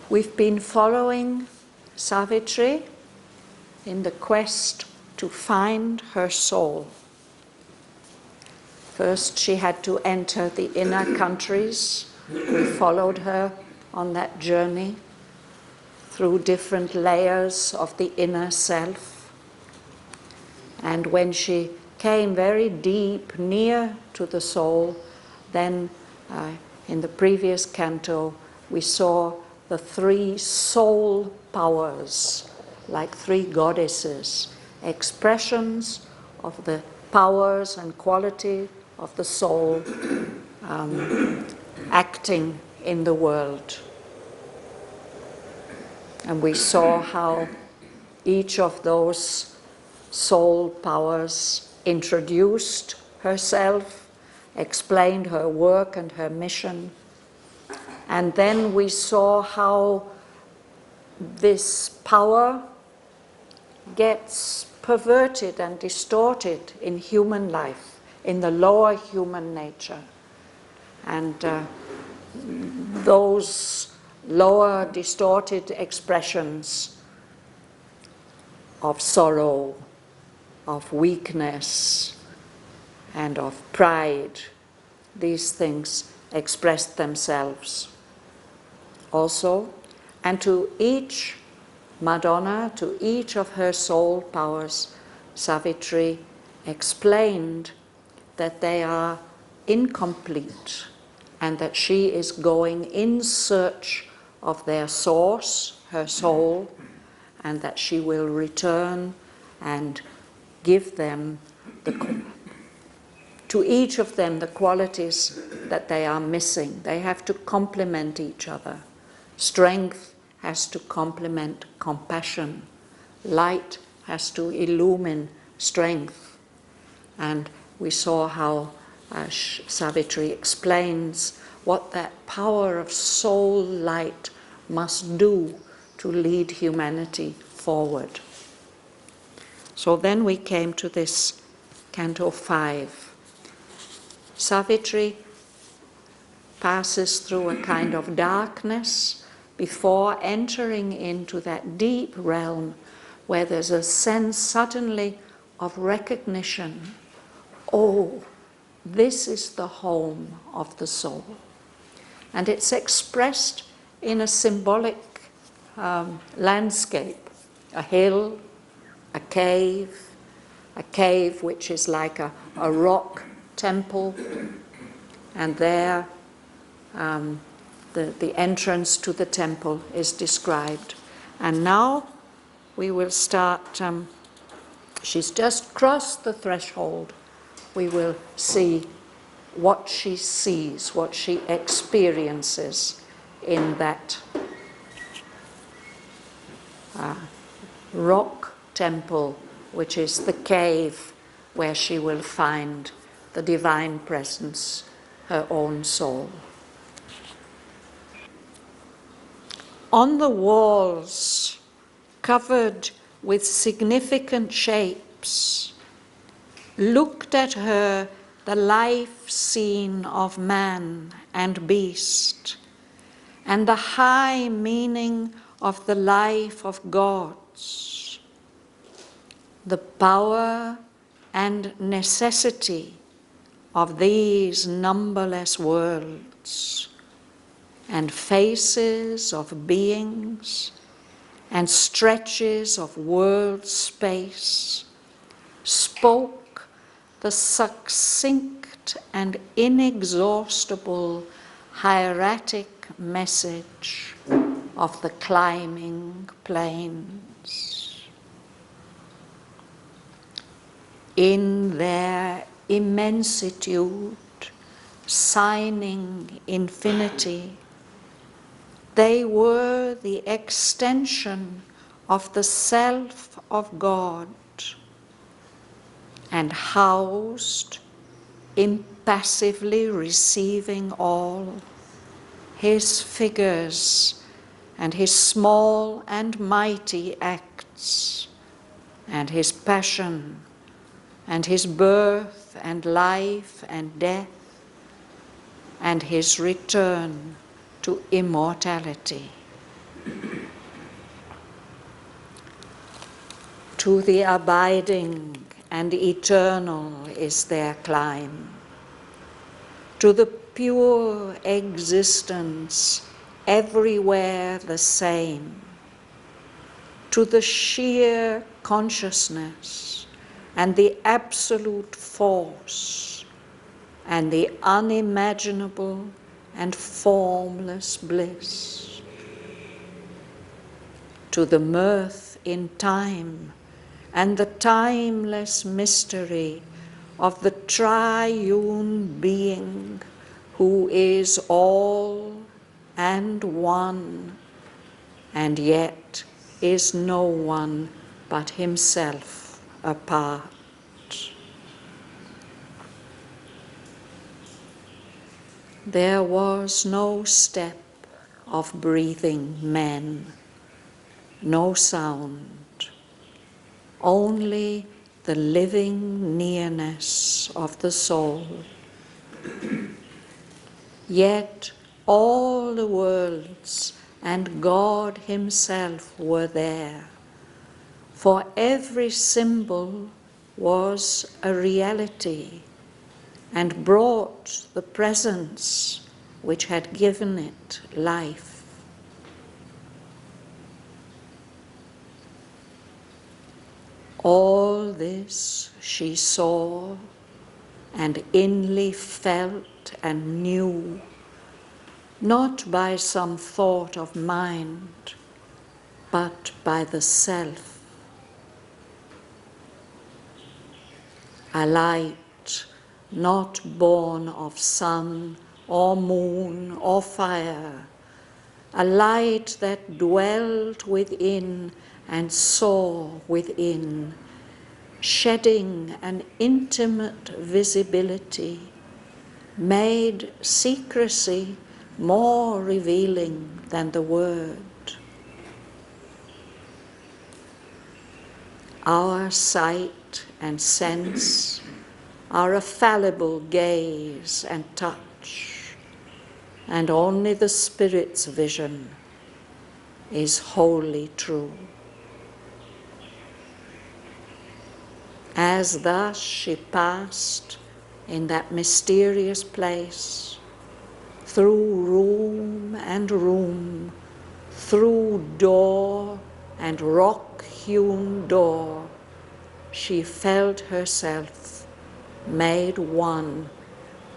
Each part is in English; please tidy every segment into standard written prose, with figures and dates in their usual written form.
We've been following Savitri in the quest to find her soul. First, she had to enter the inner countries. We followed her on that journey through different layers of the inner self. And when she came very deep, near to the soul, then in the previous canto, we saw the three soul powers, like three goddesses, expressions of the powers and quality of the soul acting in the world. And we saw how each of those soul powers introduced herself, explained her work and her mission. And then we saw how this power gets perverted and distorted in human life, in the lower human nature. And those lower distorted expressions of sorrow, of weakness, and of pride, these things expressed themselves also. And to each Madonna, to each of her soul powers, Savitri explained that they are incomplete and that she is going in search of their source, her soul, and that she will return and give them to each of them the qualities that they are missing. They have to complement each other. Strength has to complement compassion. Light has to illumine strength. And we saw how Savitri explains what that power of soul light must do to lead humanity forward. So then we came to this Canto 5. Savitri passes through a kind of darkness before entering into that deep realm where there's a sense suddenly of recognition. Oh, this is the home of the soul. And it's expressed in a symbolic landscape, a hill, a cave which is like a rock temple, and there the entrance to the temple is described. And now we will start, she's just crossed the threshold. We will see what she sees, what she experiences in that rock temple, which is the cave where she will find the divine presence, her own soul. On the walls, covered with significant shapes, looked at her the life scene of man and beast, and the high meaning of the life of gods, the power and necessity of these numberless worlds, and faces of beings, and stretches of world space, spoke the succinct and inexhaustible hieratic message of the climbing plains. In their immensitude, signing infinity, they were the extension of the self of God, and housed, impassively receiving all, his figures and his small and mighty acts, and his passion, and his birth and life and death, and his return to immortality. To the abiding and eternal is their climb. To the pure existence, everywhere the same. To the sheer consciousness and the absolute force and the unimaginable and formless bliss. To the mirth in time and the timeless mystery of the triune being who is all and one, and yet is no one but himself apart. There was no step of breathing men, no sound, only the living nearness of the soul. Yet all the worlds and God himself were there, for every symbol was a reality and brought the presence which had given it life. All this she saw and inly felt and knew, not by some thought of mind, but by the self. A light not born of sun or moon or fire, a light that dwelt within and saw within, shedding an intimate visibility, made secrecy more revealing than the word. Our sight and sense are a fallible gaze and touch, and only the Spirit's vision is wholly true. As thus she passed in that mysterious place, through room and room, through door and rock-hewn door, she felt herself made one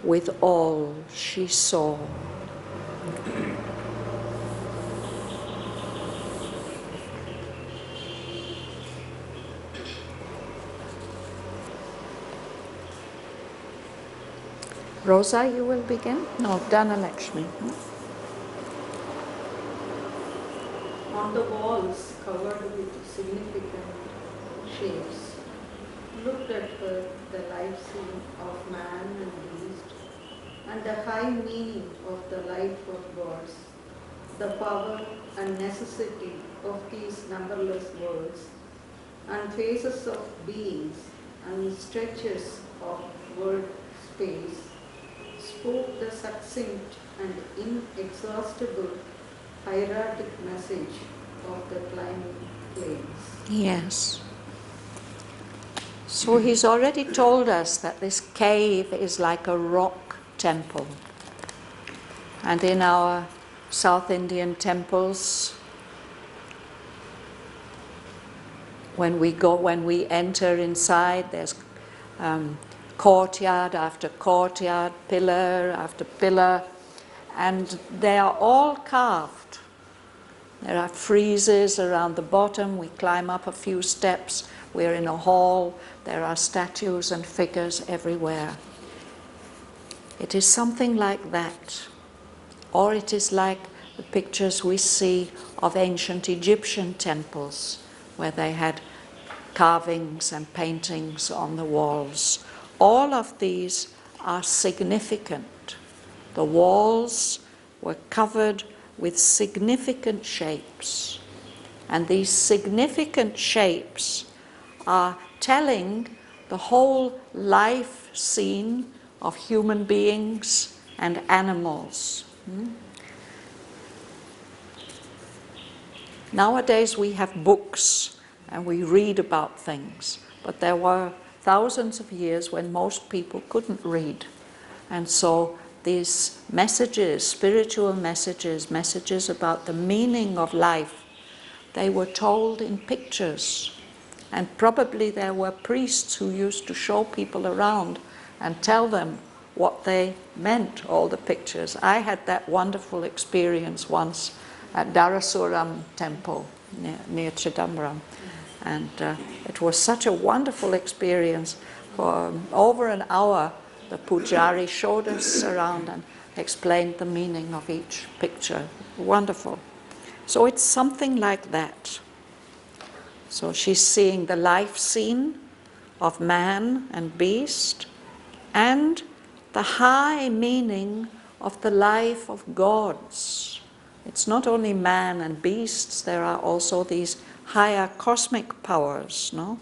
with all she saw. Rosa, you will begin? No, Dhanalakshmi. On the walls covered with significant shapes, looked at her the life scene of man and beast, and the high meaning of the life of gods, the power and necessity of these numberless worlds, and phases of beings and stretches of world space, spoke the succinct and inexhaustible hieratic message of the climbing plains. Yes. So he's already told us that this cave is like a rock temple. And in our South Indian temples, when we enter inside, there's courtyard after courtyard, pillar after pillar, and they are all carved. There are friezes around the bottom. We climb up a few steps. We're in a hall. There are statues and figures everywhere. It is something like that. Or it is like the pictures we see of ancient Egyptian temples, where they had carvings and paintings on the walls. All of these are significant. The walls were covered with significant shapes. And these significant shapes are telling the whole life scene of human beings and animals. Nowadays we have books and we read about things. But there were thousands of years when most people couldn't read. And so these messages, spiritual messages, messages about the meaning of life, they were told in pictures. And probably there were priests who used to show people around and tell them what they meant, all the pictures. I had that wonderful experience once at Darasuram temple near Chidambaram. And it was such a wonderful experience. For over an hour, the pujari showed us around and explained the meaning of each picture. Wonderful. So it's something like that. So she's seeing the life scene of man and beast and the high meaning of the life of gods. It's not only man and beasts, there are also these higher cosmic powers, no?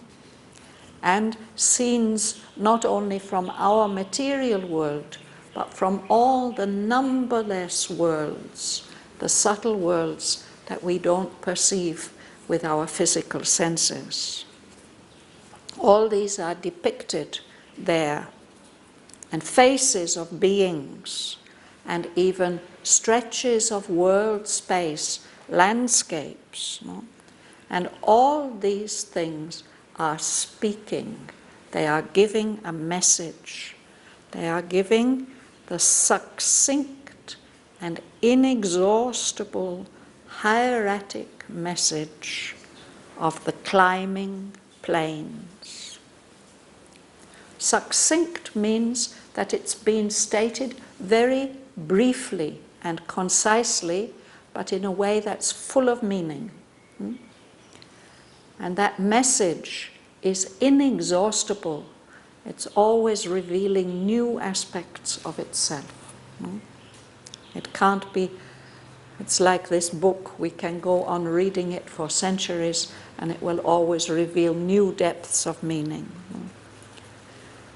And scenes not only from our material world, but from all the numberless worlds, the subtle worlds that we don't perceive with our physical senses. All these are depicted there, and faces of beings, and even stretches of world space, landscapes. No? And all these things are speaking. They are giving a message. They are giving the succinct and inexhaustible hieratic message of the climbing plains. Succinct means that it's been stated very briefly and concisely, but in a way that's full of meaning. And that message is inexhaustible. It's always revealing new aspects of itself. It can't be. It's like this book, we can go on reading it for centuries and it will always reveal new depths of meaning.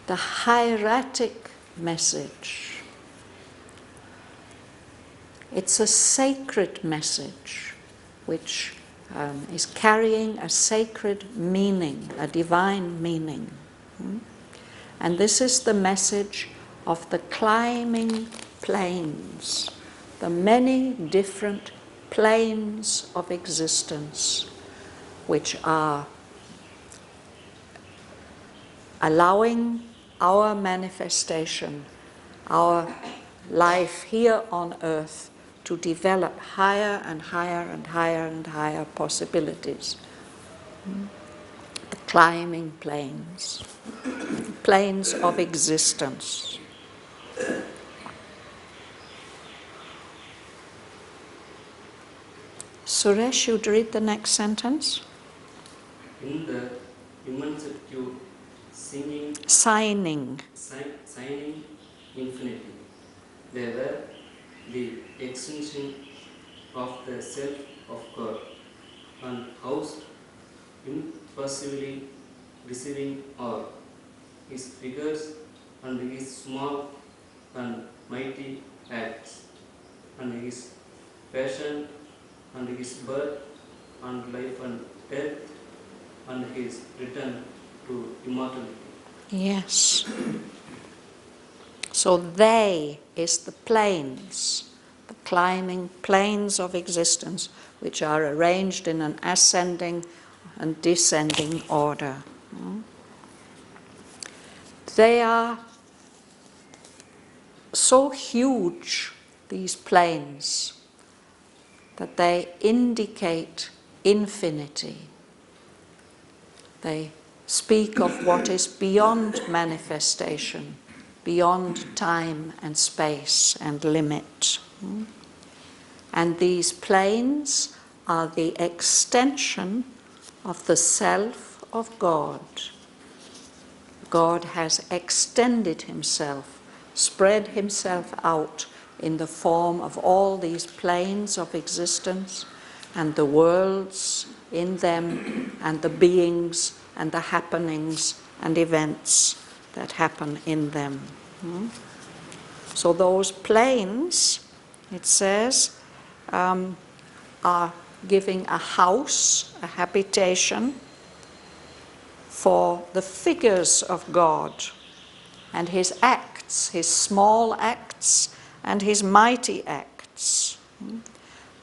The hieratic message, it's a sacred message which is carrying a sacred meaning, a divine meaning. And this is the message of the climbing plains, the many different planes of existence which are allowing our manifestation, our life here on earth to develop higher and higher and higher and higher possibilities. The climbing planes, planes of existence. Suresh, you'd read the next sentence. In the immensity, signing infinity, they were the extension of the self of God, and housed impossibly receiving all his figures and his small and mighty acts, and his passion and his birth and life and death, and his return to immortality. Yes. So they is the planes, the climbing planes of existence, which are arranged in an ascending and descending order. They are so huge, these planes, that they indicate infinity. They speak of what is beyond manifestation, beyond time and space and limit. And these planes are the extension of the self of God. God has extended himself, spread himself out in the form of all these planes of existence and the worlds in them and the beings and the happenings and events that happen in them. So those planes, it says, are giving a house, a habitation, for the figures of God and his acts, his small acts and his mighty acts.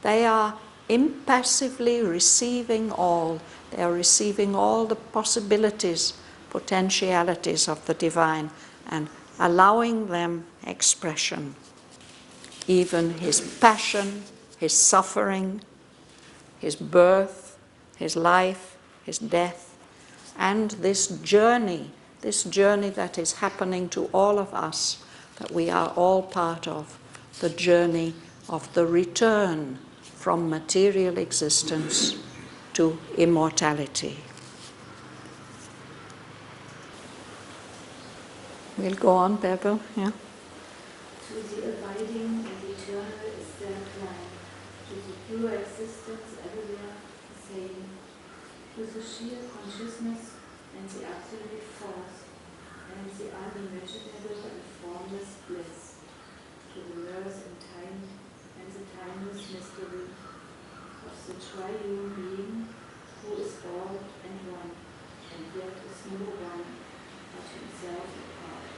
They are impassively receiving all. They are receiving all the possibilities, potentialities of the divine and allowing them expression. Even his passion, his suffering, his birth, his life, his death, and this journey that is happening to all of us, that we are all part of, the journey of the return from material existence to immortality. We'll go on, Bebel, yeah? To the abiding and eternal is their climb, to the pure existence everywhere the same, to the sheer consciousness and the absolute force, and the unimaginable and formless bliss, to the mirrors in time and the timeless mystery of the triune being who is all and one, and yet is no one but himself apart.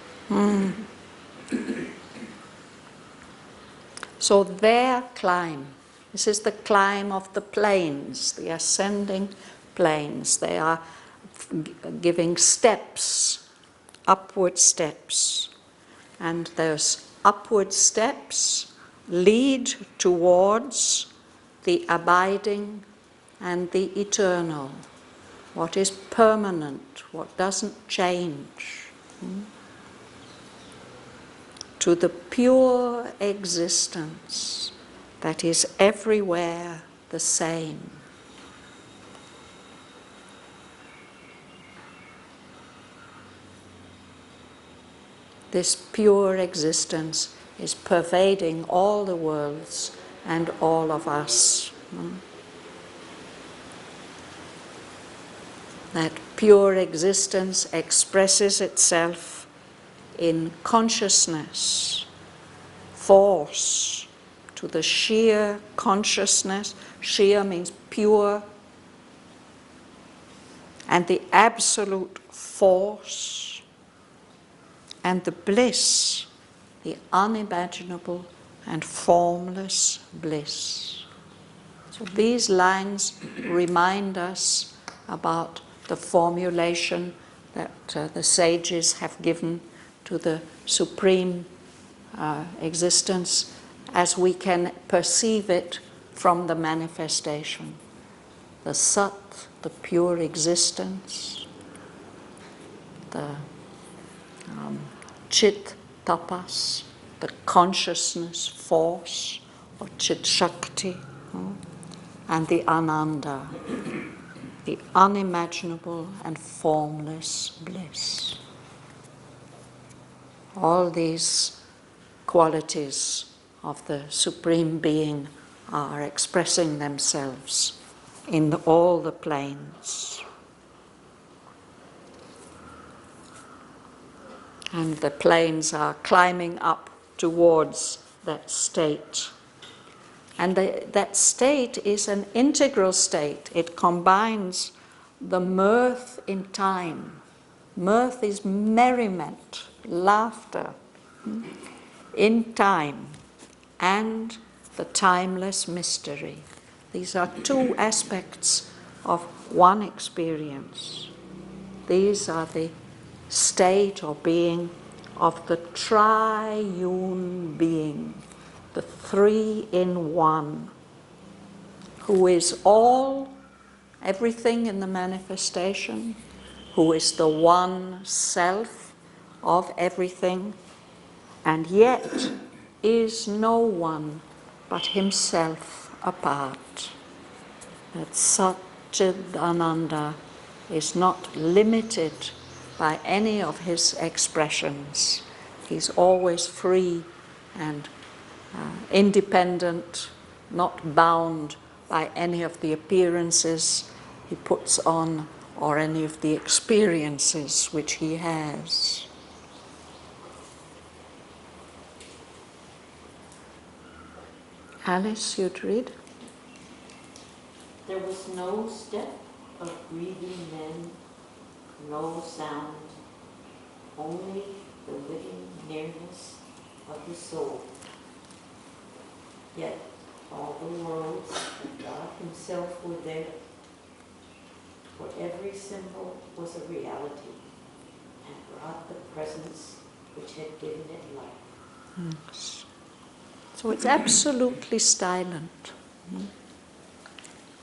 So their climb, this is the climb of the planes, the ascending planes. They are giving steps, upward steps. And those upward steps lead towards the abiding and the eternal, what is permanent, what doesn't change. To the pure existence that is everywhere the same. This pure existence is pervading all the worlds and all of us. That pure existence expresses itself in consciousness, force, to the sheer consciousness. Sheer means pure, and the absolute force, and the bliss, the unimaginable and formless bliss. So these lines remind us about the formulation that the sages have given to the supreme existence as we can perceive it from the manifestation. The Sat, the pure existence, the Chit Tapas, the consciousness force, or Chit Shakti, and the Ananda, the unimaginable and formless bliss. All these qualities of the Supreme Being are expressing themselves in all the planes. And the planes are climbing up towards that state. And that state is an integral state. It combines the mirth in time. Mirth is merriment, laughter in time, and the timeless mystery. These are two aspects of one experience. These are the state or being of the triune being, the three in one, who is all, everything in the manifestation, who is the one self of everything, and yet is no one but himself apart. That Satchidananda is not limited by any of his expressions. He's always free and independent, not bound by any of the appearances he puts on or any of the experiences which he has. Alice, you'd read? There was no step of grieving men no sound, only the living nearness of the soul. Yet all the worlds and God himself were there, for every symbol was a reality and brought the presence which had given it life. Yes. So it's absolutely silent.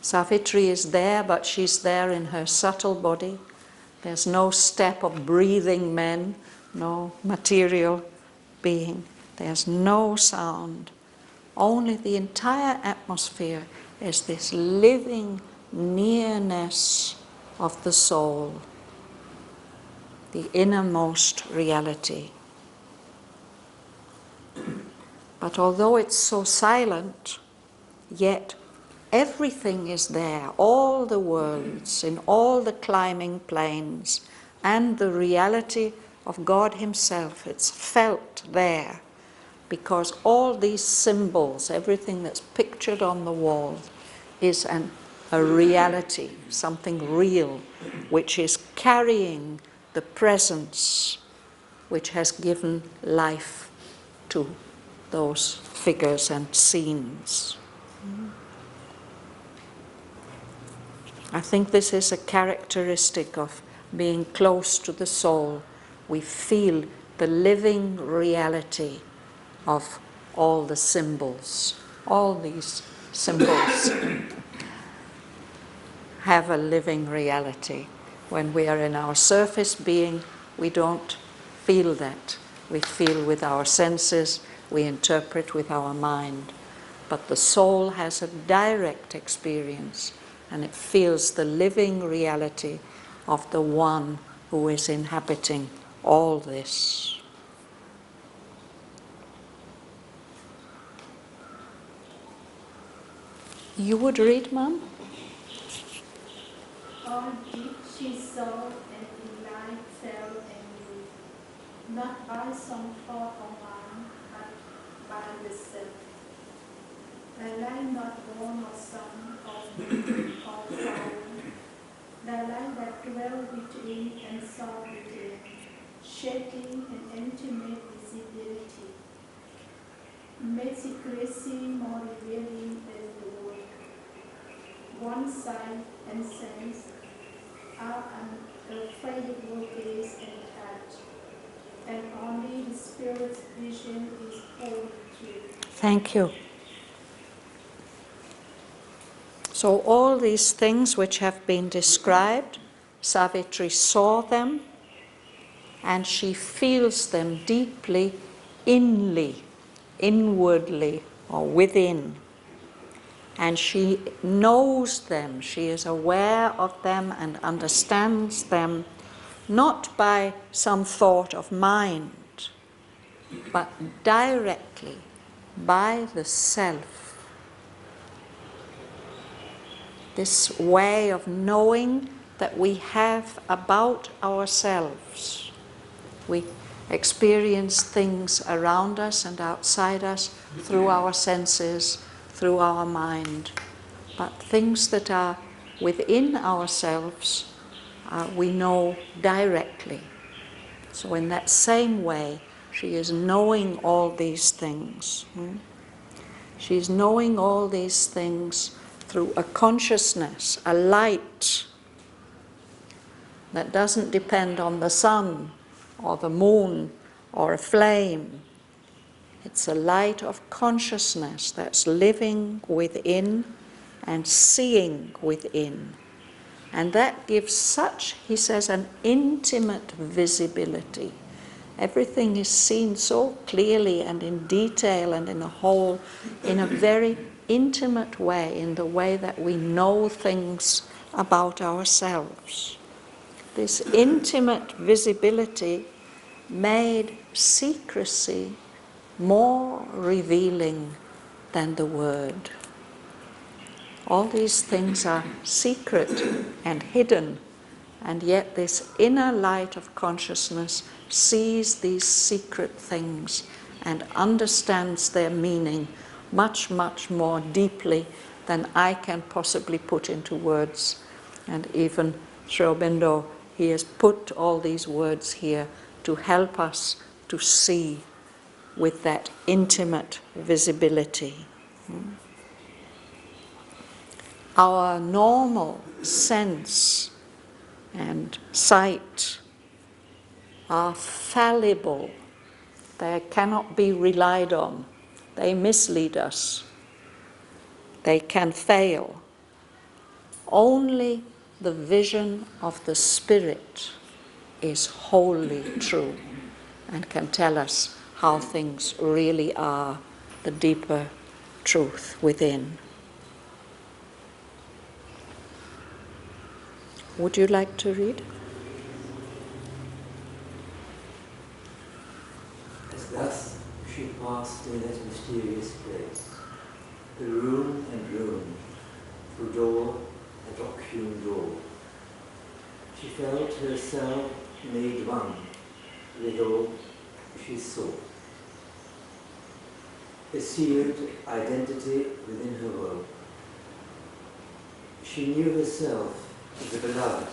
Savitri is there, but she's there in her subtle body. There's no step of breathing men, no material being. There's no sound. Only the entire atmosphere is this living nearness of the soul, the innermost reality. But although it's so silent, yet everything is there, all the worlds, in all the climbing planes, and the reality of God himself, it's felt there, because all these symbols, everything that's pictured on the wall, is a reality, something real, which is carrying the presence which has given life to those figures and scenes. I think this is a characteristic of being close to the soul. We feel the living reality of all the symbols. All these symbols have a living reality. When we are in our surface being, we don't feel that. We feel with our senses, we interpret with our mind. But the soul has a direct experience, and it feels the living reality of the one who is inhabiting all this. You would read, Mum? All deep she saw, and in light fell anew, not by some thought of mine, but by the self. There lie not born or son, or moon, or flower. There lie that dwell within and saw within, shaking an intimate visibility. Made secrecy more revealing than the word. One sight and sense are an unfailable gaze and touch, and only the spirit's vision is wholly true. Thank you. So all these things which have been described, Savitri saw them, and she feels them deeply, inwardly, or within. And she knows them, she is aware of them and understands them, not by some thought of mind, but directly by the self. This way of knowing that we have about ourselves. We experience things around us and outside us through our senses, through our mind. But things that are within ourselves, we know directly. So in that same way, she is knowing all these things. She is knowing all these things through a consciousness, a light that doesn't depend on the sun or the moon or a flame. It's a light of consciousness that's living within and seeing within. And that gives such, he says, an intimate visibility. Everything is seen so clearly and in detail and in a whole, in a very intimate way, in the way that we know things about ourselves. This intimate visibility made secrecy more revealing than the word. All these things are secret and hidden, and yet this inner light of consciousness sees these secret things and understands their meaning much, much more deeply than I can possibly put into words. And even Sri Aurobindo he has put all these words here to help us to see with that intimate visibility. Our normal sense and sight are fallible. They cannot be relied on. They mislead us. They can fail. Only the vision of the Spirit is wholly true and can tell us how things really are, the deeper truth within. Would you like to read? As thus she passed in that mysterious place, the room and room, through door and rock-hewn door, she felt herself made one with all she saw. A sealed identity within her world. She knew herself as the beloved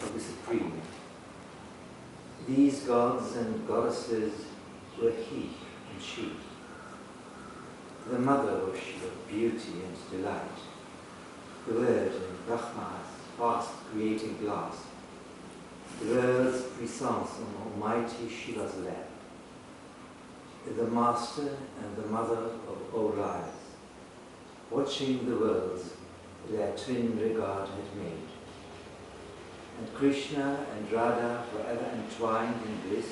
of the Supreme. These gods and goddesses were he and she. The mother was she of beauty and delight, the word in Brahma's vast creating glass, the world's puissance on almighty Shiva's lap, the master and the mother of all lives, watching the worlds their twin regard had made. And Krishna and Radha forever entwined in bliss,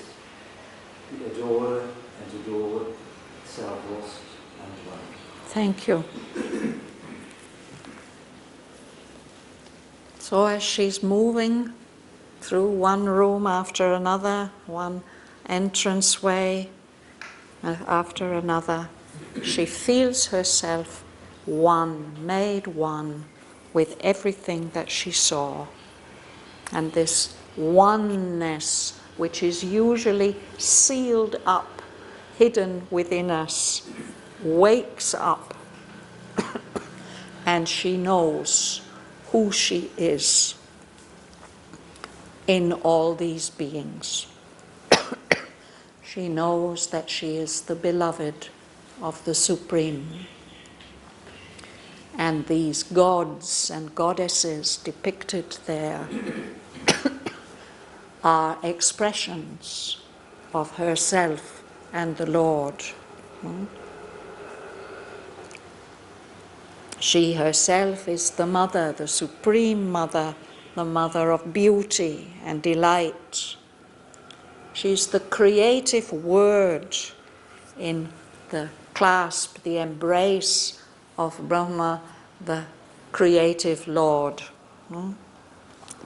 the adorer and adored, self-lost and one. Thank you. So as she's moving through one room after another, one entranceway after another, she feels herself one, made one with everything that she saw. And this oneness, which is usually sealed up, hidden within us, wakes up and she knows who she is in all these beings. She knows that she is the beloved of the Supreme. And these gods and goddesses depicted there are expressions of herself and the Lord. She herself is the mother, the Supreme Mother, the mother of beauty and delight. She's the creative word in the clasp, the embrace of Brahma, the creative Lord.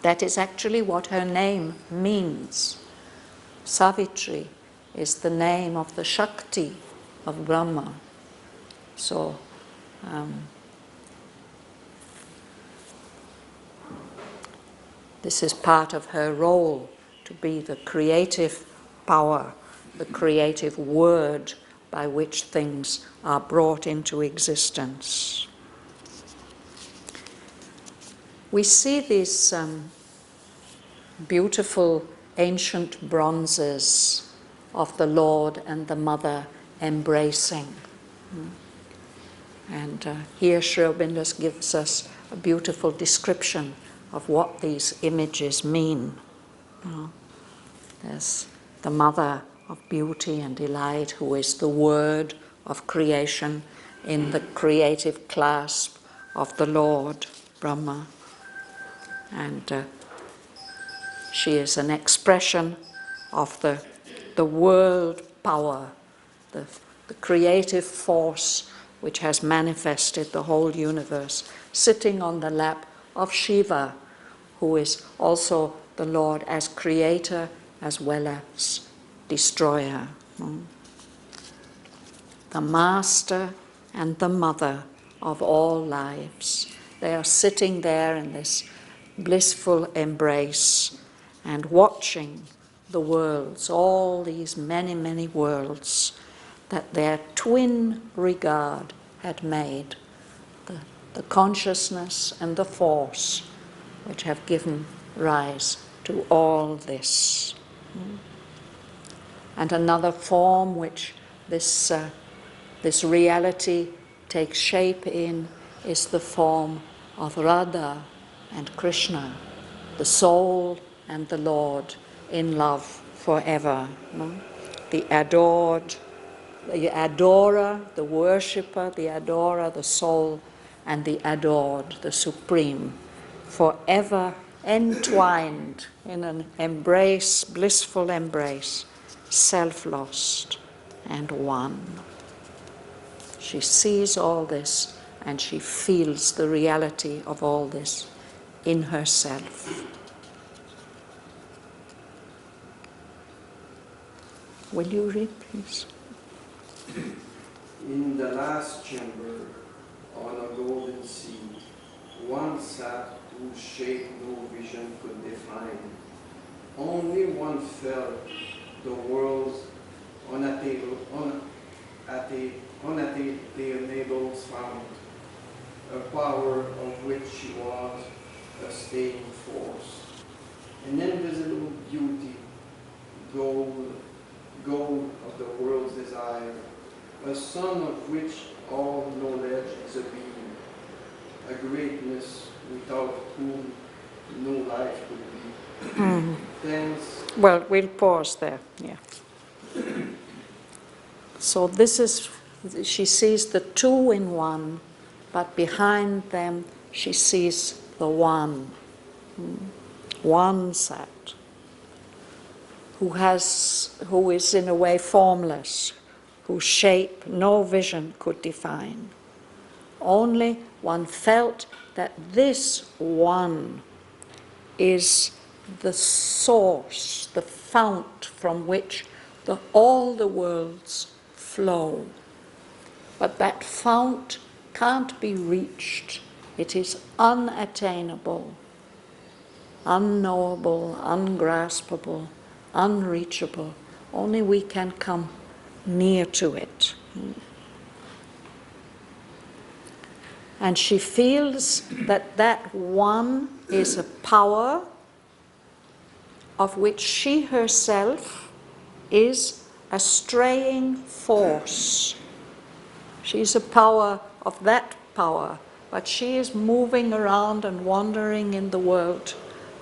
That is actually what her name means. Savitri is the name of the Shakti of Brahma. So, this is part of her role, to be the creative power, the creative word by which things are brought into existence. We see these beautiful ancient bronzes of the Lord and the Mother embracing. And here Sri Aurobindo gives us a beautiful description of what these images mean. There's the Mother of beauty and delight, who is the word of creation in the creative clasp of the Lord, Brahma. And she is an expression of the world power, the creative force which has manifested the whole universe, sitting on the lap of Shiva, who is also the Lord as creator as well as destroyer. The master and the mother of all lives. They are sitting there in this blissful embrace and watching the worlds, all these many, many worlds that their twin regard had made, the consciousness and the force which have given rise to all this. And another form which this reality takes shape in is the form of Radha and Krishna, the soul and the Lord in love forever. The adored, the adorer, the worshipper, the adorer, the soul, and the adored, the supreme, forever entwined in an embrace, blissful embrace, self-lost and one. She sees all this and she feels the reality of all this in herself. Will you read, please? In the last chamber, on a golden seat, one sat whose shape no vision could define. Only one felt the world's unattainable sound, a power of which she was a staying force, an invisible beauty, gold of the world's desire, a sun of which all knowledge is a beam, a greatness without whom no life could be. Thanks. Well, we'll pause there, yeah. So this is, she sees the two in one, but behind them she sees the one. One sat, who is in a way formless, whose shape no vision could define. Only one felt that this one is the source, the fount from which all the worlds flow. But that fount can't be reached. It is unattainable, unknowable, ungraspable, unreachable. Only we can come near to it. And she feels that that one is a power of which she herself is a straying force. She's a power of that power, but she is moving around and wandering in the world.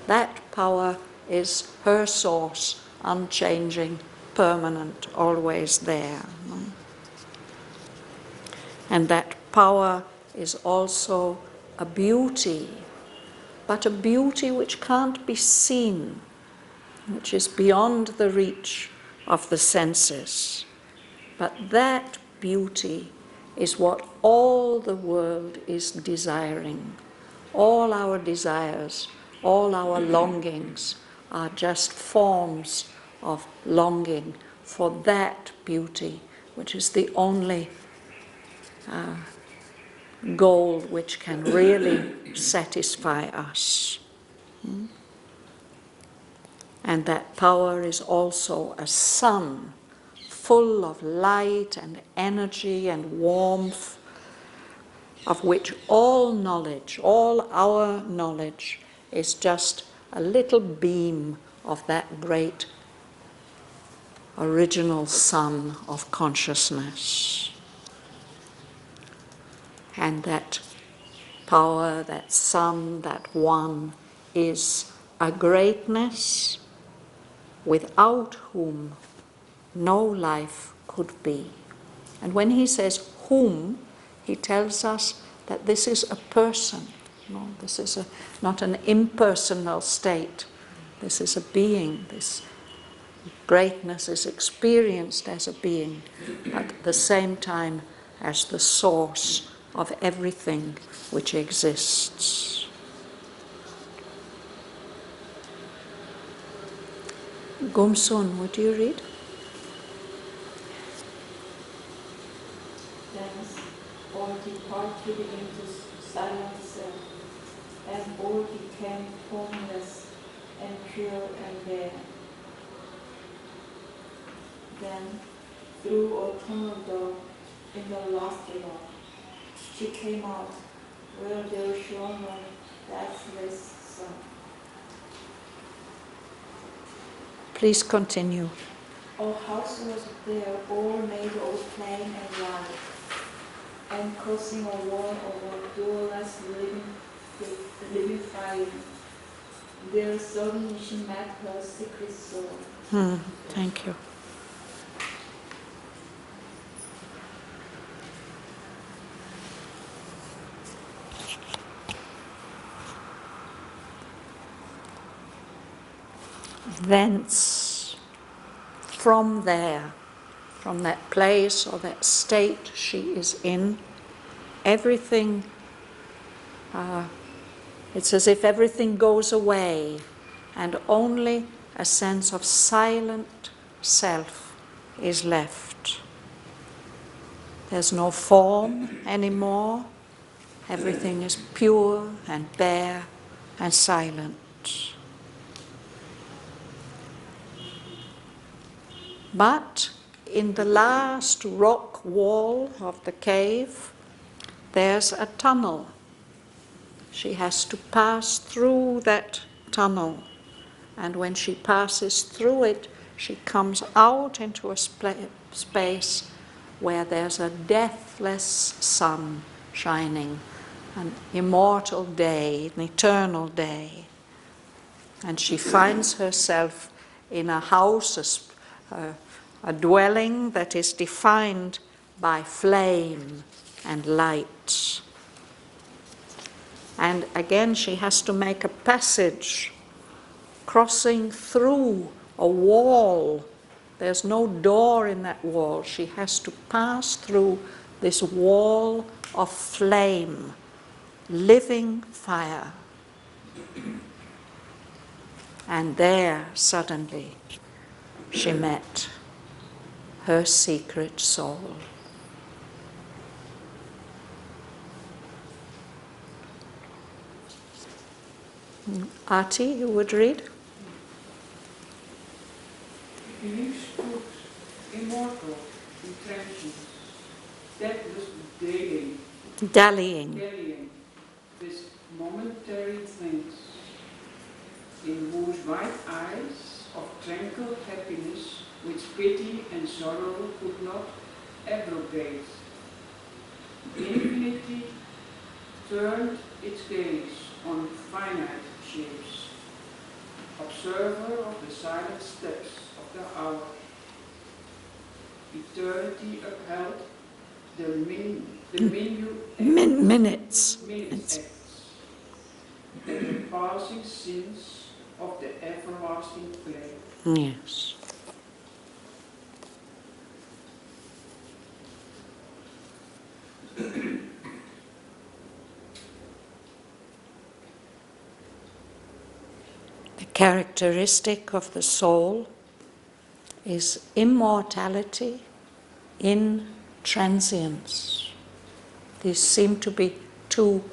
That power is her source, unchanging, permanent, always there. And that power is also a beauty, but a beauty which can't be seen, which is beyond the reach of the senses. But that beauty is what all the world is desiring. All our desires, all our longings are just forms of longing for that beauty, which is the only goal which can really satisfy us. And that power is also a sun, full of light and energy and warmth, of which all knowledge, all our knowledge, is just a little beam of that great original sun of consciousness. And that power, that sun, that one, is a greatness without whom no life could be. And when he says whom, he tells us that this is a person. No, this is not an impersonal state. This is a being. This greatness is experienced as a being, but at the same time as the source of everything which exists. Gumsun, would you read? Thence all departed into silence, and all became formless and pure and bare. Then, through a tunnel door in the lofty rock, she came out where there shone a pathless sun. Please continue. Our house was there, all made of plain and white, and crossing a wall of doorless living fire. There suddenly she met her secret soul. Thank you. Thence, from there, from that place or that state she is in, everything, it's as if everything goes away and only a sense of silent self is left. There's no form anymore. Everything is pure and bare and silent. But in the last rock wall of the cave, there's a tunnel. She has to pass through that tunnel. And when she passes through it, she comes out into a space where there's a deathless sun shining, an immortal day, an eternal day. And she finds herself in a house, a dwelling that is defined by flame and light. And again, she has to make a passage, crossing through a wall. There's no door in that wall. She has to pass through this wall of flame, living fire. And there, suddenly, she met her secret soul. Arti, you would read? Belief stood immortal in transience, deathless dallying with momentary things, in whose white eyes of tranquil happiness, which pity and sorrow could not abrogate, infinity turned its gaze on finite shapes, observer of the silent steps of the hour. Eternity upheld the minutes acts, and the passing sins of the everlasting play. Yes. The characteristic of the soul is immortality in transience. These seem to be two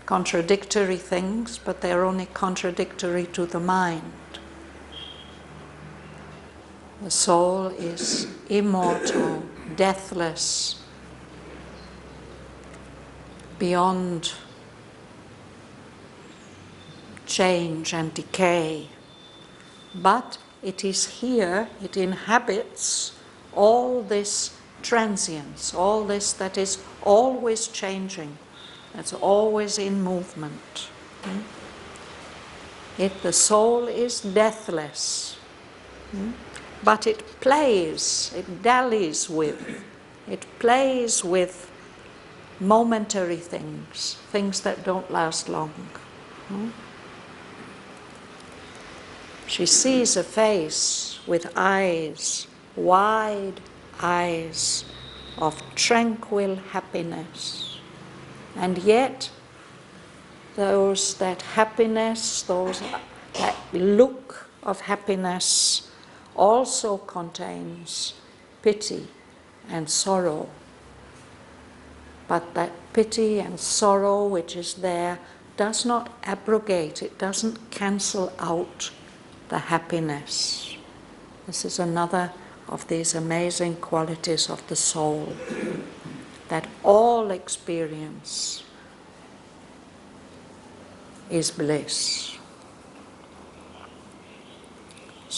contradictory things, but they're only contradictory to the mind. The soul is immortal, deathless, beyond change and decay. But it is here, it inhabits all this transience, all this that is always changing, that's always in movement. The soul is deathless, but it plays, it dallies with, it plays with momentary things, things that don't last long. She sees a face with eyes, wide eyes of tranquil happiness. And yet, that happiness, that look of happiness also contains pity and sorrow. But that pity and sorrow which is there does not abrogate, it doesn't cancel out the happiness. This is another of these amazing qualities of the soul, that all experience is bliss.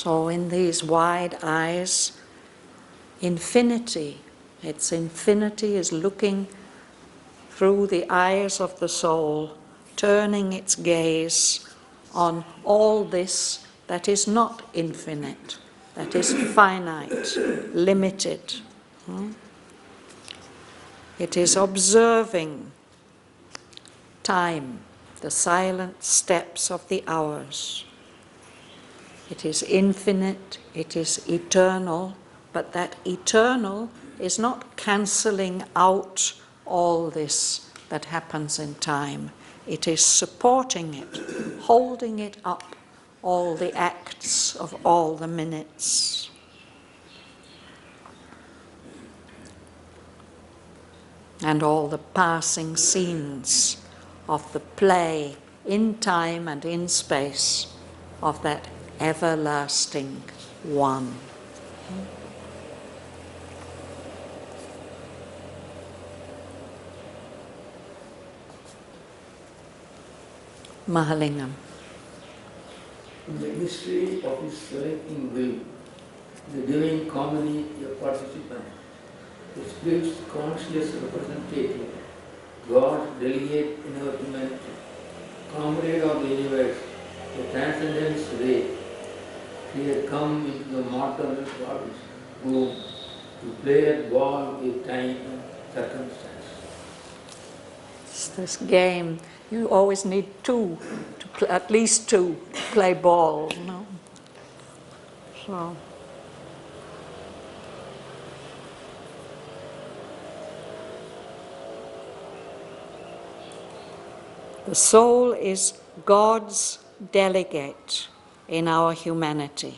So in these wide eyes, infinity, its infinity is looking through the eyes of the soul, turning its gaze on all this that is not infinite, that is finite, limited. It is observing time, the silent steps of the hours. It is infinite, it is eternal, but that eternal is not cancelling out all this that happens in time. It is supporting it, holding it up, all the acts of all the minutes. And all the passing scenes of the play in time and in space of that everlasting one. Mahalingam. In the mystery of his selecting will, the divine comedy, a participant, the Spirit's conscious representative, God's delegate in our humanity, comrade of the universe, the transcendence ray, he had come into the mortal body's womb to play at ball with time and circumstance. It's this game. You always need two, at least two, to play ball, you know. So. The soul is God's delegate in our humanity.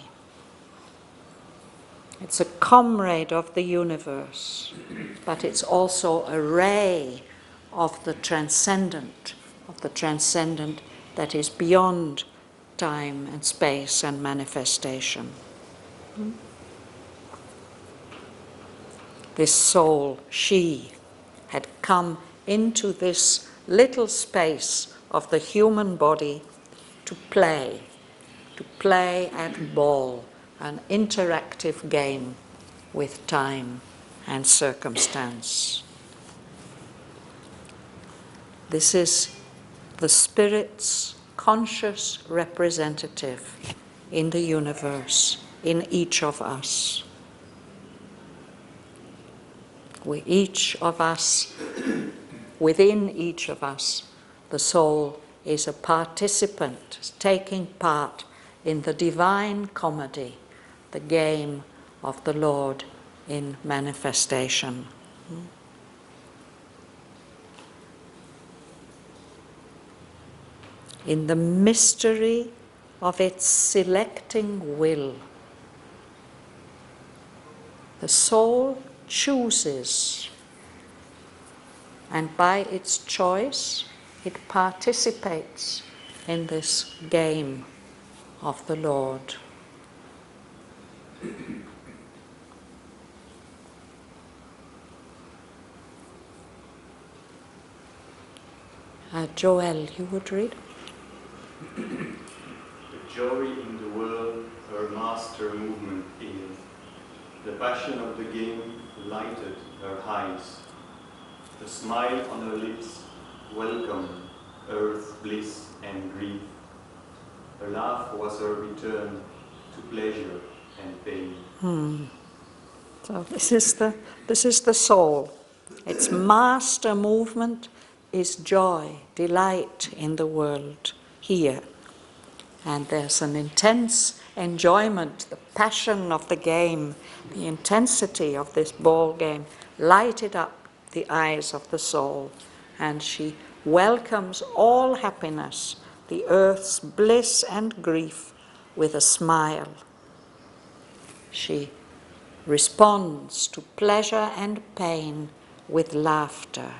It's a comrade of the universe, but it's also a ray of the transcendent that is beyond time and space and manifestation. This soul, she, had come into this little space of the human body to play at ball, an interactive game with time and circumstance. This is the Spirit's conscious representative in the universe, in each of us. Within each of us, the soul is a participant, taking part in the divine comedy, the game of the Lord in manifestation. In the mystery of its selecting will, the soul chooses, and by its choice it participates in this game of the Lord. Joel, you would read? The joy in the world her master movement is. The passion of the game lighted her eyes. The smile on her lips welcomed earth's bliss and grief. Her laugh was her return to pleasure and pain. So this is the soul. Its master movement is joy, delight in the world here. And there's an intense enjoyment, the passion of the game, the intensity of this ball game lighted up the eyes of the soul, and she welcomes all happiness, the earth's bliss and grief, with a smile. She responds to pleasure and pain with laughter.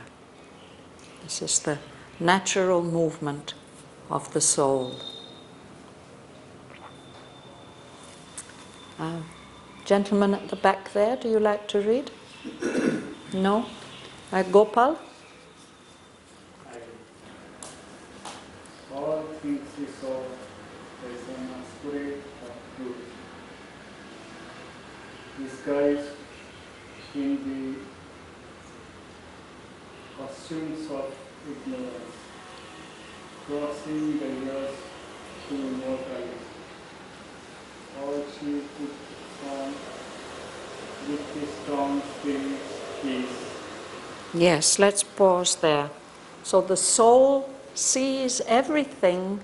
This is the natural movement of the soul. Gentleman at the back there, do you like to read? No? Gopal? All things we saw, there is a masquerade of truth, disguised in the costumes of ignorance, crossing the years to immortality. All she put on with the strong spirit is. Yes, let's pause there. So the soul sees everything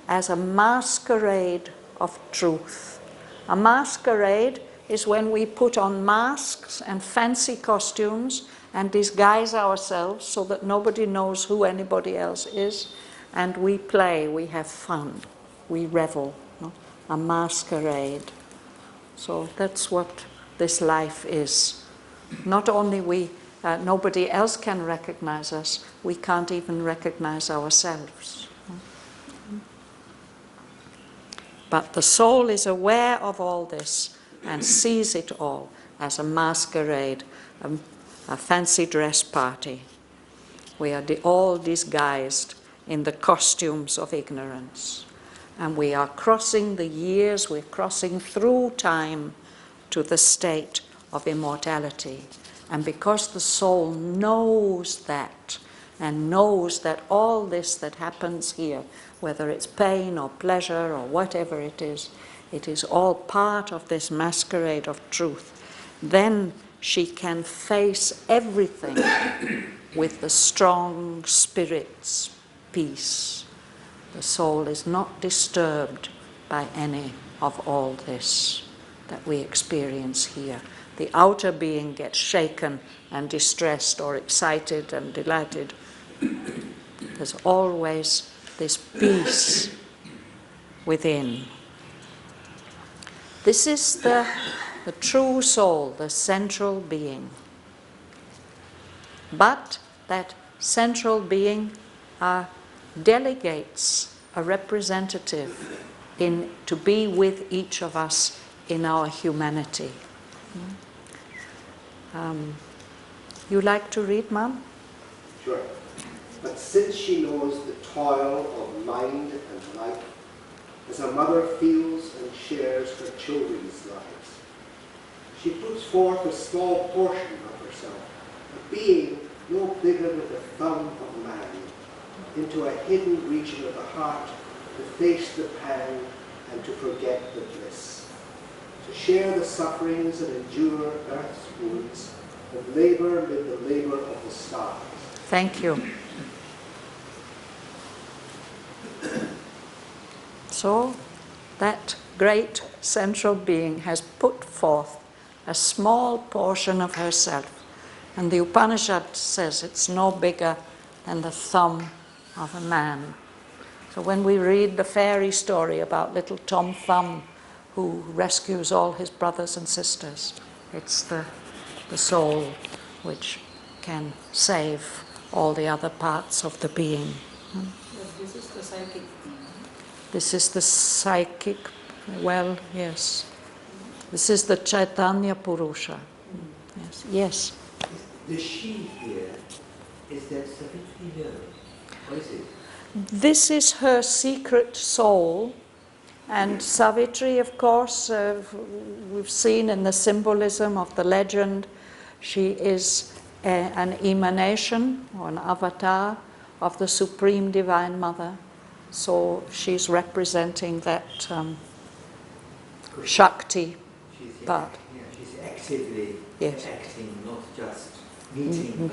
as a masquerade of truth. A masquerade is when we put on masks and fancy costumes and disguise ourselves so that nobody knows who anybody else is, and we play, we have fun, we revel. No? A masquerade. So that's what this life is. Not only nobody else can recognize us, we can't even recognize ourselves. But the soul is aware of all this and sees it all as a masquerade, a fancy dress party. We are all disguised in the costumes of ignorance. And we are crossing the years, we're crossing through time to the state of immortality. And because the soul knows that, and knows that all this that happens here, whether it's pain or pleasure or whatever it is all part of this masquerade of truth, then she can face everything with the strong spirit's peace. The soul is not disturbed by any of all this that we experience here. The outer being gets shaken and distressed or excited and delighted. There's always this peace within. This is the true soul, the central being. But that central being delegates a representative to be with each of us in our humanity. You like to read, Mum? Sure. But since she knows the toil of mind and life, as a mother feels and shares her children's lives, she puts forth a small portion of herself, a being no bigger than the thumb of man, into a hidden region of the heart to face the pang and to forget the bliss, to share the sufferings and endure earth's wounds, and labor with the labor of the stars. Thank you. So, that great central being has put forth a small portion of herself. And the Upanishad says it's no bigger than the thumb of a man. So when we read the fairy story about little Tom Thumb, who rescues all his brothers and sisters, it's the soul which can save all the other parts of the being. This is the psychic being. This is the psychic, well, yes. This is the Chaitanya Purusha. Yes. Yes. The she here, is that Savitri here? What is it? This is her secret soul, and Savitri, of course, we've seen in the symbolism of the legend, she is an emanation or an avatar of the Supreme Divine Mother. So she's representing that Shakti part. Yeah, she's actively Yes. acting, not just meeting,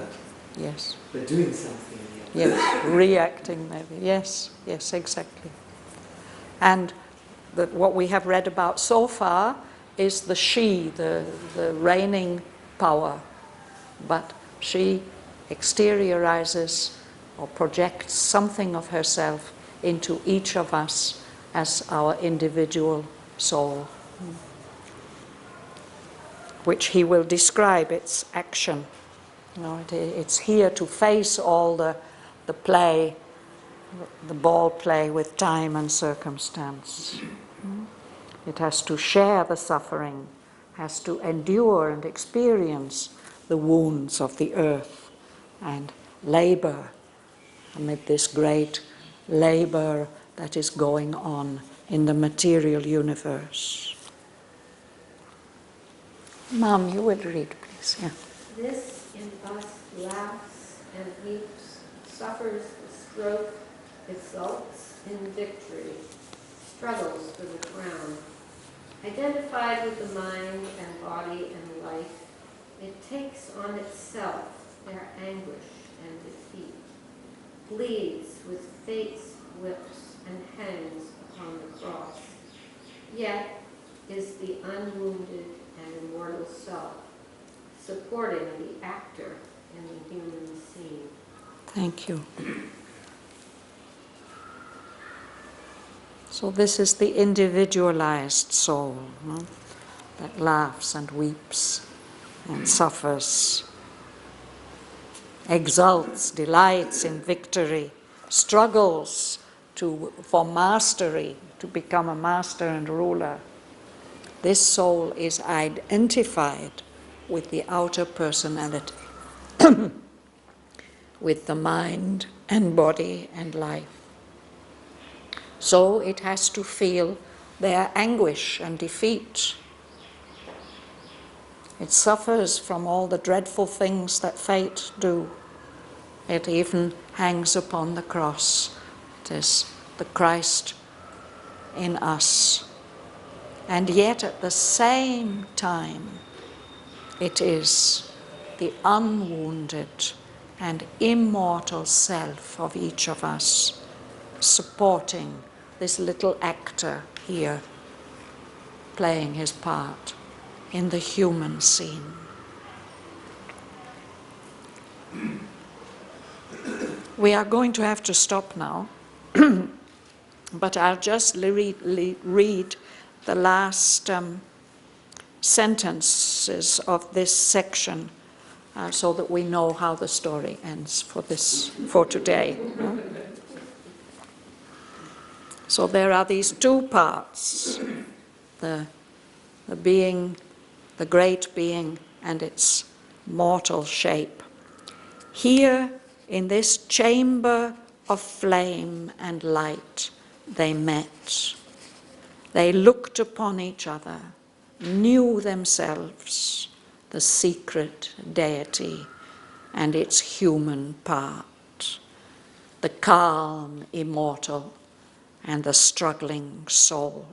but doing something. Yes, reacting maybe. Yes, exactly. And what we have read about so far is the she, the reigning power. But she exteriorizes or projects something of herself into each of us as our individual soul, which he will describe its action. You know, it's here to face all the play, the ball play with time and circumstance. It has to share the suffering, has to endure and experience the wounds of the earth and labor amid this great labor that is going on in the material universe. Mom, you will read, please. Yeah. This in us laughs and weeps, suffers the stroke, exults in victory, struggles for the crown. Identified with the mind and body and life, it takes on itself their anguish and defeat, bleeds with fate's whips and hangs upon the cross, yet is the unwounded and immortal self, supporting the actor in the human scene. Thank you. So this is the individualized soul, no? That laughs and weeps and suffers, exults, delights in victory, struggles for mastery, to become a master and ruler. This soul is identified with the outer personality, with the mind and body and life. So it has to feel their anguish and defeat. It suffers from all the dreadful things that fate do. It even hangs upon the cross. It is the Christ in us. And yet at the same time, it is the unwounded and immortal self of each of us supporting this little actor here, playing his part in the human scene. We are going to have to stop now, but I'll just read the last sentences of this section so that we know how the story ends for today. So there are these two parts, the being, the great being, and its mortal shape. Here, in this chamber of flame and light, they met. They looked upon each other, knew themselves, the secret deity and its human part, the calm immortal and the struggling soul.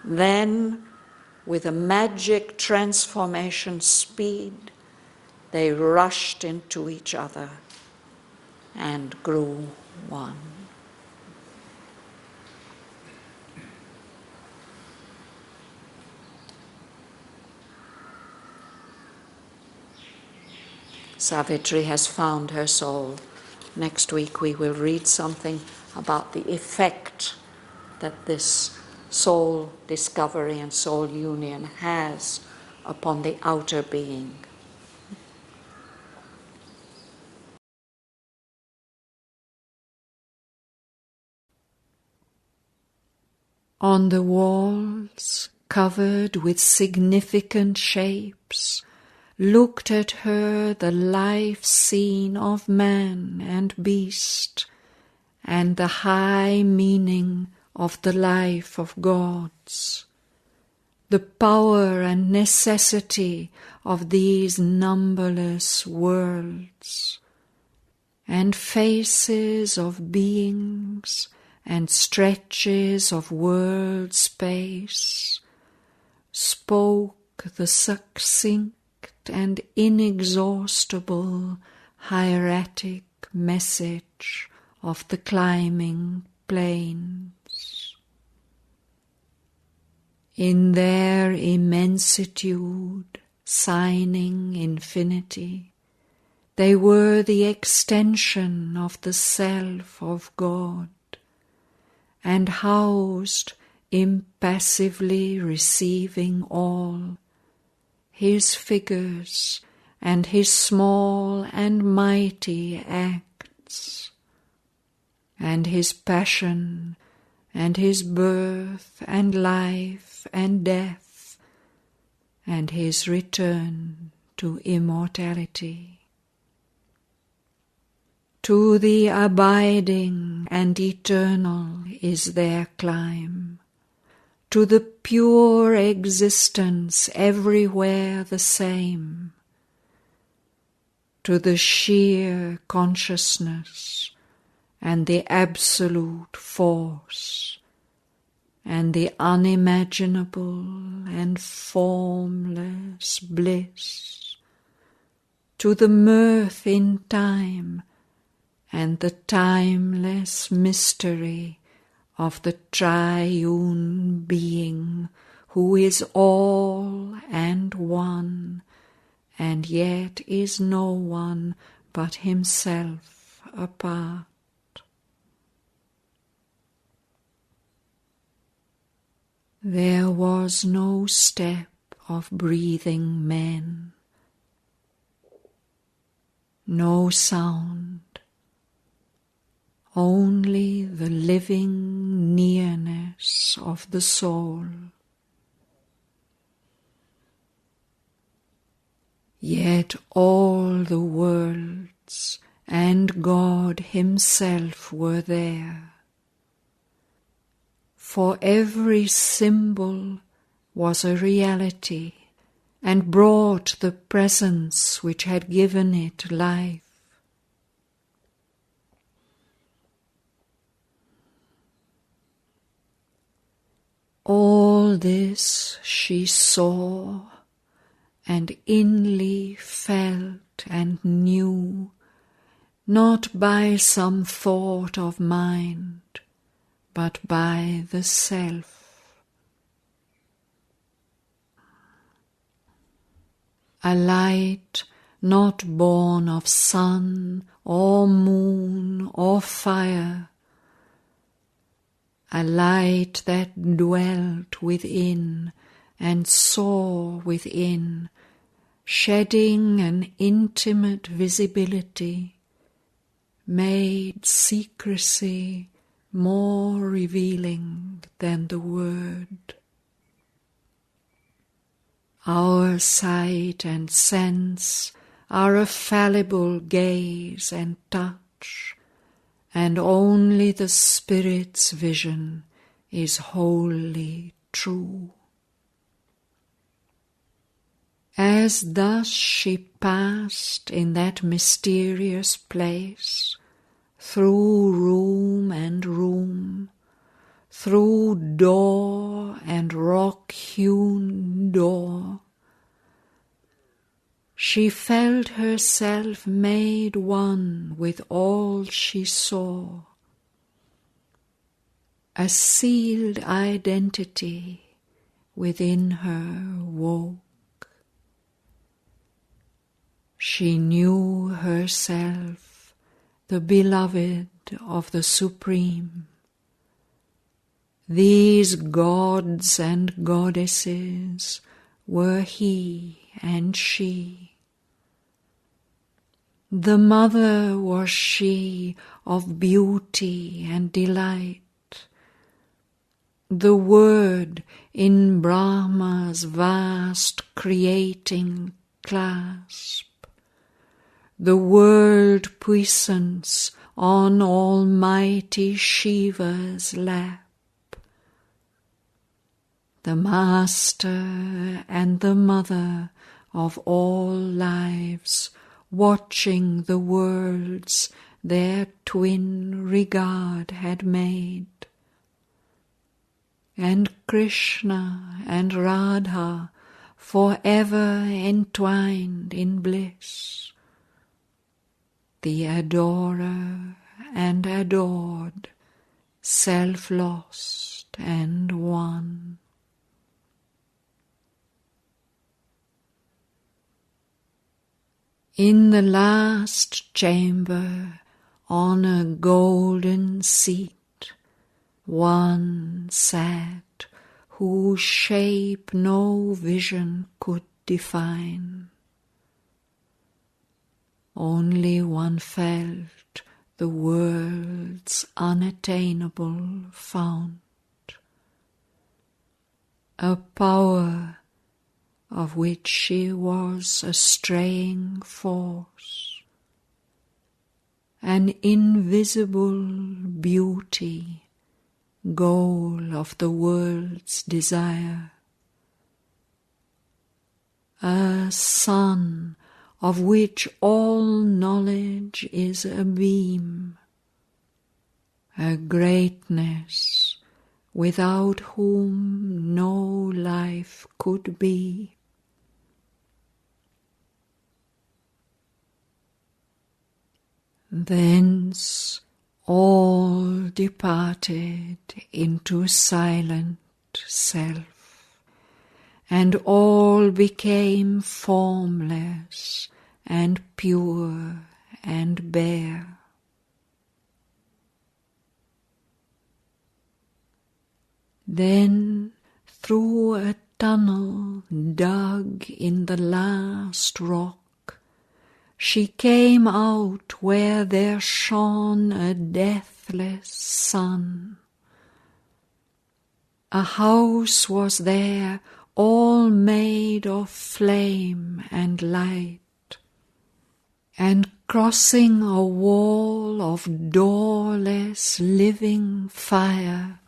Then, with a magic transformation speed, they rushed into each other and grew one. Savitri has found her soul. Next week we will read something about the effect that this soul discovery and soul union has upon the outer being. On the walls, covered with significant shapes, looked at her the life scene of man and beast, and the high meaning of the life of gods. The power and necessity of these numberless worlds, and faces of beings and stretches of world space, spoke the succinct and inexhaustible hieratic message of the climbing plains. In their immensitude, signing infinity, they were the extension of the self of God, and housed, impassively receiving all, his figures and his small and mighty acts, and his passion and his birth and life and death, and his return to immortality. To the abiding and eternal is their climb, to the pure existence everywhere the same, to the sheer consciousness and the absolute force and the unimaginable and formless bliss, to the mirth in time and the timeless mystery of the triune being who is all and one, and yet is no one but himself apart. There was no step of breathing men, no sound, only the living nearness of the soul. Yet all the worlds and God himself were there, for every symbol was a reality and brought the presence which had given it life. All this she saw and inly felt and knew, not by some thought of mind, but by the self. A light not born of sun or moon or fire, a light that dwelt within and saw within, shedding an intimate visibility, made secrecy more revealing than the word. Our sight and sense are a fallible gaze and touch, and only the Spirit's vision is wholly true. As thus she passed in that mysterious place, through room and room, through door and rock-hewn door, she felt herself made one with all she saw. A sealed identity within her woke. She knew herself the beloved of the Supreme. These gods and goddesses were he and she. The mother was she of beauty and delight, the Word in Brahma's vast creating clasp, the world puissance on almighty Shiva's lap, the master and the mother of all lives, watching the worlds their twin regard had made. And Krishna and Radha forever entwined in bliss, the adorer and adored, self-lost and one. In the last chamber, on a golden seat, one sat whose shape no vision could define. Only one felt the world's unattainable fount, a power of which she was a straying force, an invisible beauty goal of the world's desire. A sun of which all knowledge is a beam, a greatness without whom no life could be. Thence all departed into silent self, and all became formless and pure and bare. Then through a tunnel dug in the last rock, she came out where there shone a deathless sun. A house was there, all made of flame and light, and crossing a wall of doorless living fire,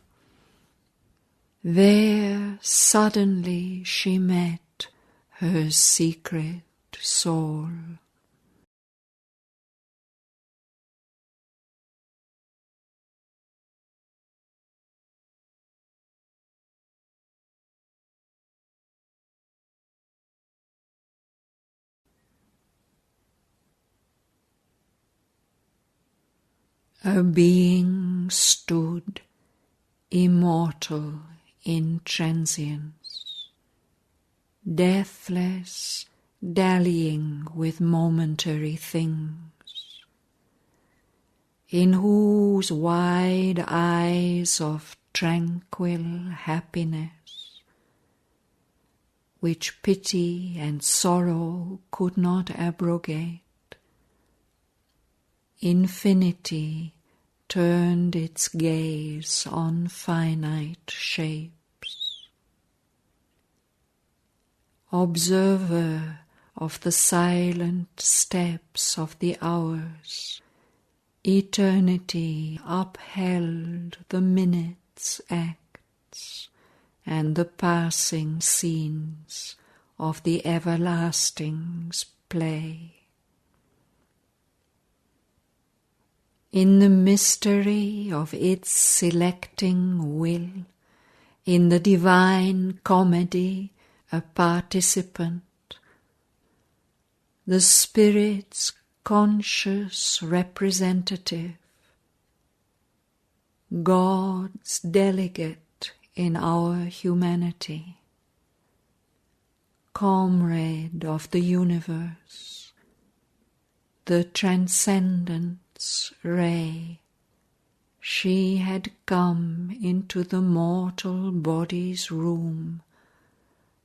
there suddenly she met her secret soul. A being stood, immortal in transience, deathless, dallying with momentary things, in whose wide eyes of tranquil happiness, which pity and sorrow could not abrogate, infinity turned its gaze on finite shapes. Observer of the silent steps of the hours, eternity upheld the minute's acts and the passing scenes of the everlasting's play. In the mystery of its selecting will, in the divine comedy a participant, the Spirit's conscious representative, God's delegate in our humanity, comrade of the universe, the transcendent ray, she had come into the mortal body's room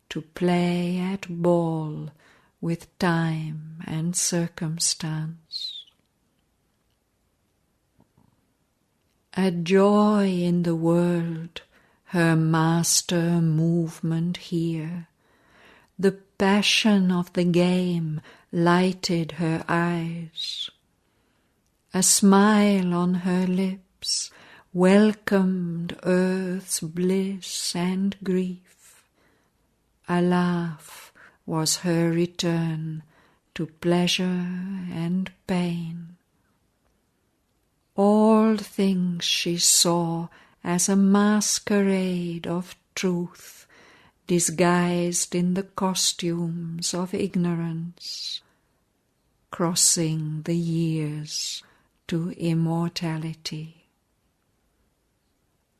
to play at ball with time and circumstance. A joy in the world, her master movement here, the passion of the game lighted her eyes. A smile on her lips welcomed earth's bliss and grief. A laugh was her return to pleasure and pain. All things she saw as a masquerade of truth, disguised in the costumes of ignorance, crossing the years to immortality.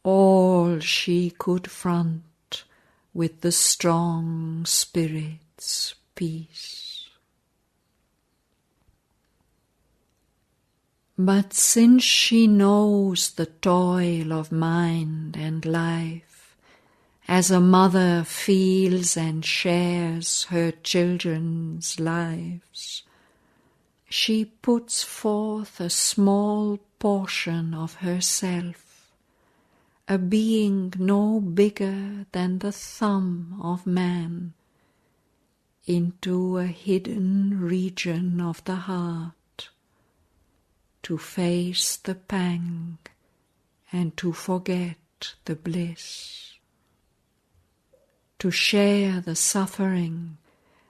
All she could front with the strong spirit's peace. But since she knows the toil of mind and life, as a mother feels and shares her children's lives, she puts forth a small portion of herself, a being no bigger than the thumb of man, into a hidden region of the heart, to face the pang and to forget taste the bliss, to share the suffering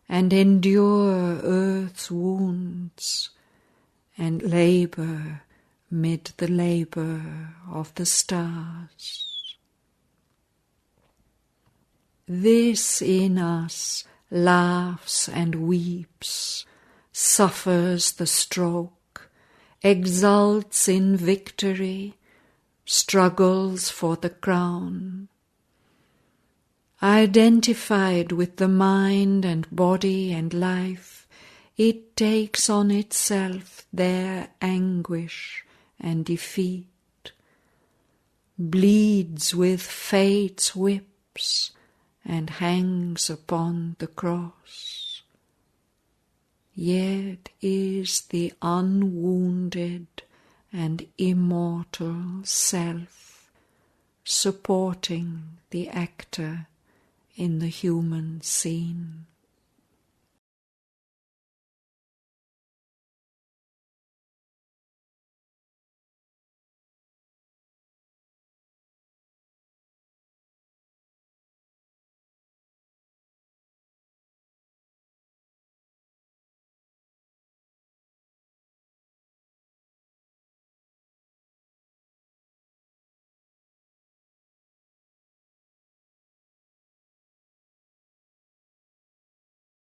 and endure earth's wounds and labor mid the labor of the stars. This in us laughs and weeps, suffers the stroke, exults in victory, struggles for the crown. Identified with the mind and body and life, it takes on itself their anguish and defeat, bleeds with fate's whips, and hangs upon the cross. Yet is the unwounded and immortal self supporting the actor in the human scene.